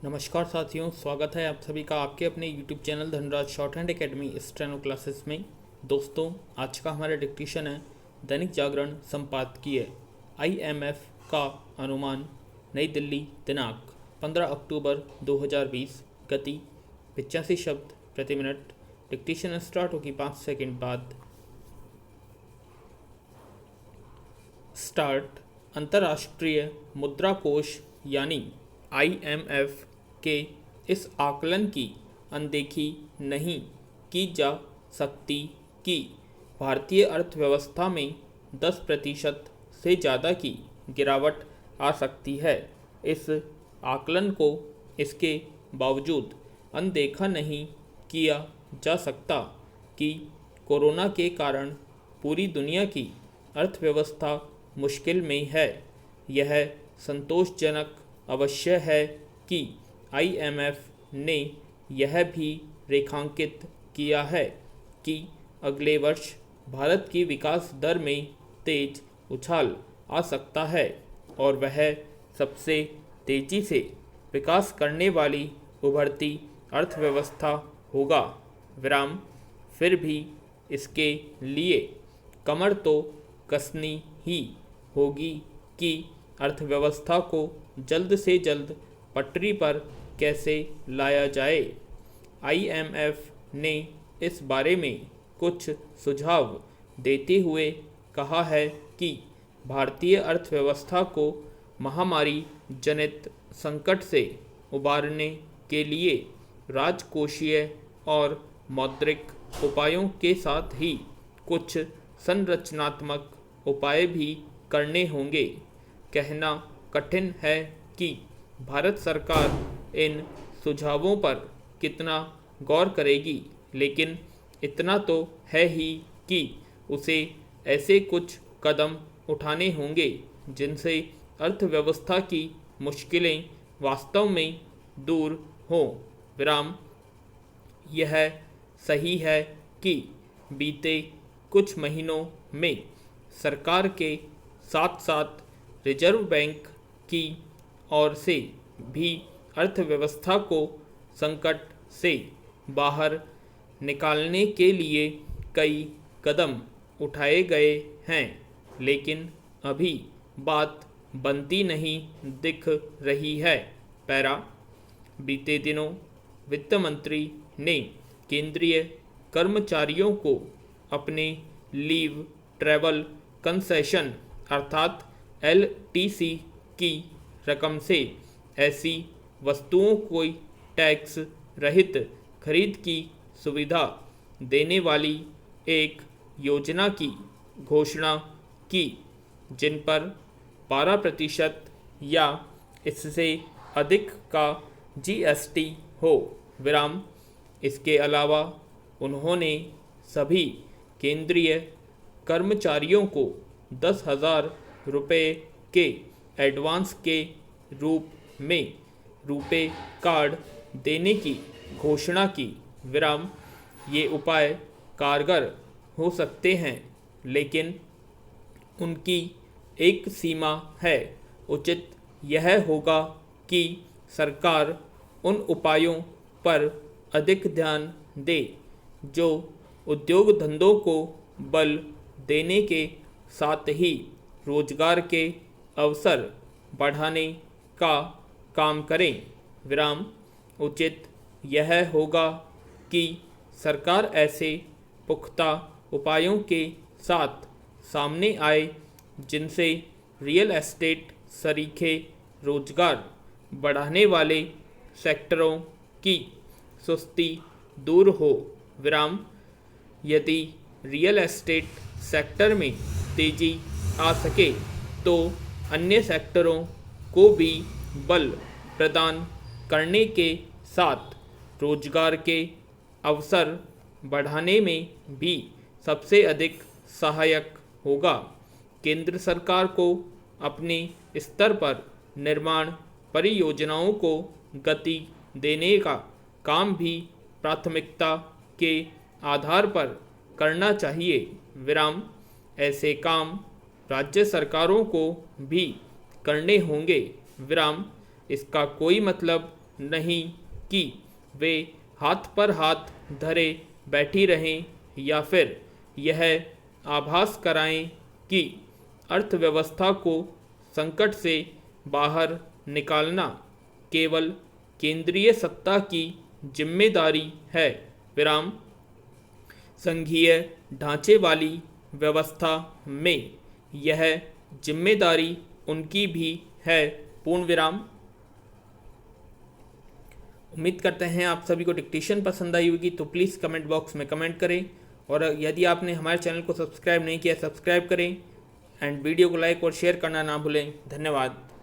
नमस्कार साथियों, स्वागत है आप सभी का आपके अपने YouTube channel Dhanraj short hand academy steno classes में। दोस्तों, आज का हमारा डिक्टेशन है दैनिक जागरण संपादकीय IMF का अनुमान, नई दिल्ली, दिनांक 15 अक्टूबर 2020, गति 85 शब्द प्रति मिनट। डिक्टेशन स्टार्ट होगी 5 सेकंड बाद। स्टार्ट। अंतर्राष्ट्रीय मुद्रा कोष यानी IMF के इस आकलन की अनदेखी नहीं की जा सकती कि भारतीय अर्थव्यवस्था में 10% से ज़्यादा की गिरावट आ सकती है। इस आकलन को इसके बावजूद अनदेखा नहीं किया जा सकता कि कोरोना के कारण पूरी दुनिया की अर्थव्यवस्था मुश्किल में है। यह संतोषजनक अवश्य है कि IMF ने यह भी रेखांकित किया है कि अगले वर्ष भारत की विकास दर में तेज उछाल आ सकता है और वह सबसे तेज़ी से विकास करने वाली उभरती अर्थव्यवस्था होगा। विराम। फिर भी इसके लिए कमर तो कसनी ही होगी कि अर्थव्यवस्था को जल्द से जल्द पटरी पर कैसे लाया जाए। IMF ने इस बारे में कुछ सुझाव देते हुए कहा है कि भारतीय अर्थव्यवस्था को महामारी जनित संकट से उबारने के लिए राजकोषीय और मौद्रिक उपायों के साथ ही कुछ संरचनात्मक उपाय भी करने होंगे। कहना कठिन है कि भारत सरकार इन सुझावों पर कितना गौर करेगी, लेकिन इतना तो है ही कि उसे ऐसे कुछ कदम उठाने होंगे जिनसे अर्थव्यवस्था की मुश्किलें वास्तव में दूर हों। विराम। यह सही है कि बीते कुछ महीनों में सरकार के साथ साथ रिजर्व बैंक की ओर से भी अर्थव्यवस्था को संकट से बाहर निकालने के लिए कई कदम उठाए गए हैं, लेकिन अभी बात बनती नहीं दिख रही है। पैरा। बीते दिनों वित्त मंत्री ने केंद्रीय कर्मचारियों को अपने लीव ट्रैवल कंसेशन अर्थात LTC की रकम से ऐसी वस्तुओं को टैक्स रहित खरीद की सुविधा देने वाली एक योजना की घोषणा की, जिन पर 12% या इससे अधिक का GST हो। विराम। इसके अलावा उन्होंने सभी केंद्रीय कर्मचारियों को 10,000 रुपये के एडवांस के रूप में रुपे कार्ड देने की घोषणा की। विराम। ये उपाय कारगर हो सकते हैं, लेकिन उनकी एक सीमा है। उचित यह होगा कि सरकार उन उपायों पर अधिक ध्यान दे जो उद्योग धंधों को बल देने के साथ ही रोजगार के अवसर बढ़ाने का काम करें। विराम। उचित यह होगा कि सरकार ऐसे पुख्ता उपायों के साथ सामने आए जिनसे रियल एस्टेट सरीखे रोजगार बढ़ाने वाले सेक्टरों की सुस्ती दूर हो। विराम। यदि रियल एस्टेट सेक्टर में तेजी आ सके तो अन्य सेक्टरों को भी बल प्रदान करने के साथ रोजगार के अवसर बढ़ाने में भी सबसे अधिक सहायक होगा। केंद्र सरकार को अपने स्तर पर निर्माण परियोजनाओं को गति देने का काम भी प्राथमिकता के आधार पर करना चाहिए। विराम। ऐसे काम राज्य सरकारों को भी करने होंगे। विराम। इसका कोई मतलब नहीं कि वे हाथ पर हाथ धरे बैठी रहें या फिर यह आभास कराएं कि अर्थव्यवस्था को संकट से बाहर निकालना केवल केंद्रीय सत्ता की जिम्मेदारी है। विराम। संघीय ढांचे वाली व्यवस्था में यह जिम्मेदारी उनकी भी है। पूर्ण विराम। उम्मीद करते हैं आप सभी को डिक्टेशन पसंद आई होगी, तो प्लीज़ कमेंट बॉक्स में कमेंट करें, और यदि आपने हमारे चैनल को सब्सक्राइब नहीं किया सब्सक्राइब करें, एंड वीडियो को लाइक और शेयर करना ना भूलें। धन्यवाद।